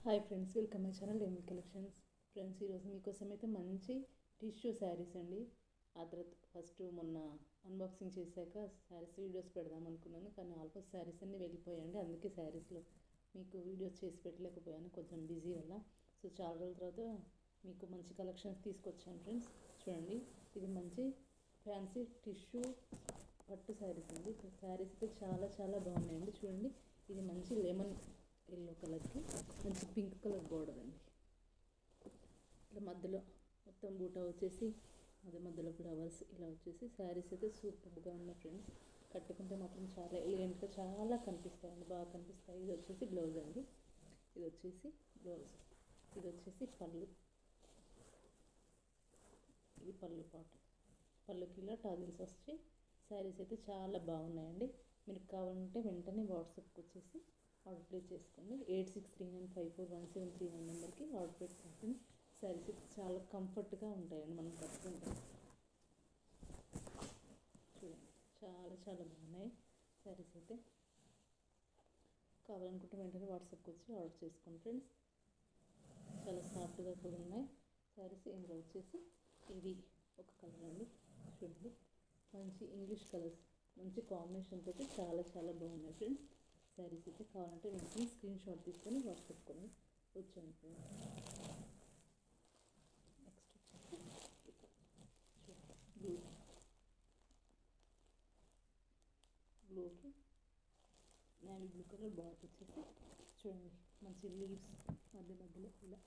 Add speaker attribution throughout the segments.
Speaker 1: Hi friends, welcome my channel demi collections. Friends, ఈరోజు మీకోసం అయితే మంచి టిష్యూ శారీస్ అండి. ఆ తర్వాత ఫస్ట్ మొన్న అన్బాక్సింగ్ చేశాక శారీస్ వీడియోస్ పెడదాం అనుకున్నాను, కానీ ఆల్మోస్ట్ శారీస్ అన్నీ వెళ్ళిపోయాయండి. అందుకే శారీస్లో మీకు వీడియోస్ చేసి పెట్టలేకపోయాను, కొంచెం బిజీ వల్ల. సో చాలా రోజుల తర్వాత మీకు మంచి కలెక్షన్స్ తీసుకొచ్చాను ఫ్రెండ్స్. చూడండి, ఇది మంచి ఫ్యాన్సీ టిష్యూ పట్టు శారీస్ అండి. శారీస్ అయితే చాలా చాలా బాగున్నాయండి. చూడండి, ఇది మంచి లెమన్ ఎల్లో కలర్కి మంచి పింక్ కలర్ బోర్డర్ అండి. ఇట్లా మధ్యలో మొత్తం బూటా వచ్చేసి అదే మధ్యలో ఫ్లవర్స్ ఇలా వచ్చేసి శారీస్ అయితే సూపర్గా ఉన్నాయి ఫ్రెండ్స్. కట్టుకుంటే మాత్రం చాలా ఎలిగెంట్గా చాలా కనిపిస్తాయండి, బాగా కనిపిస్తాయి. ఇది వచ్చేసి బ్లౌజ్ అండి, ఇది వచ్చేసి బ్లౌజ్, ఇది వచ్చేసి పళ్ళు, ఇది పళ్ళు పాటు. పళ్ళుకి ఇలా టాజిల్స్ వచ్చి శారీస్ అయితే చాలా బాగున్నాయండి. మీరు కావాలంటే వెంటనే వాట్సాప్కి వచ్చేసి ఆర్డర్ ప్లేస్ చేసుకోండి. 8639541739 నెంబర్కి ఆర్డర్ పెట్టుకుంటుంది. శారీస్ అయితే చాలా కంఫర్ట్గా ఉంటాయండి, మనం కట్టుకుంటే. చూడండి, చాలా చాలా బాగున్నాయి శారీస్ అయితే. కావాలనుకుంటే వెంటనే వాట్సాప్కి వచ్చి ఆర్డర్ చేసుకోండి ఫ్రెండ్స్. చాలా సాఫ్ట్గా కూడా ఉన్నాయి శారీస్. ఇందులో వచ్చేసి ఇది ఒక కలర్ అండి. చూడండి, మంచి ఇంగ్లీష్ కలర్స్, మంచి కాంబినేషన్ తోటి చాలా చాలా బాగున్నాయి ఫ్రెండ్స్. శారీస్ అయితే కావాలంటే వెంటనే స్క్రీన్ షాట్ తీసుకొని వాట్సాప్కొని వచ్చాను ఫ్రెండ్స్. నెక్స్ట్ బ్లూ, బ్లూకి నేవీ బ్లూ కలర్ బార్డర్ వచ్చేసి చూడండి, మంచి లీవ్స్ మధ్య మధ్యలో ఇలా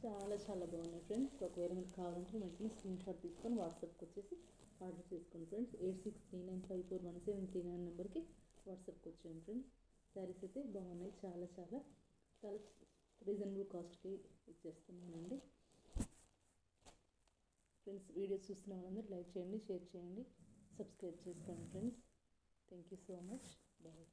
Speaker 1: చాలా చాలా బాగున్నాయి ఫ్రెండ్స్. ఒకవేళ మీకు కావాలంటే వెంటనే స్క్రీన్ షాట్ తీసుకొని వాట్సాప్కి వచ్చేసి ఆర్డర్ చేసుకోండి ఫ్రెండ్స్. 8639541739 నెంబర్కి వాట్సాప్కి వచ్చాను ఫ్రెండ్స్. శారీస్ అయితే బాగున్నాయి, చాలా చాలా చాలా రీజనబుల్ కాస్ట్కి ఇచ్చేస్తున్నానండి ఫ్రెండ్స్. వీడియోస్ చూస్తున్న వాళ్ళందరూ లైక్ చేయండి, షేర్ చేయండి, సబ్స్క్రైబ్ చేసుకోండి friends. Thank you so much. Bye.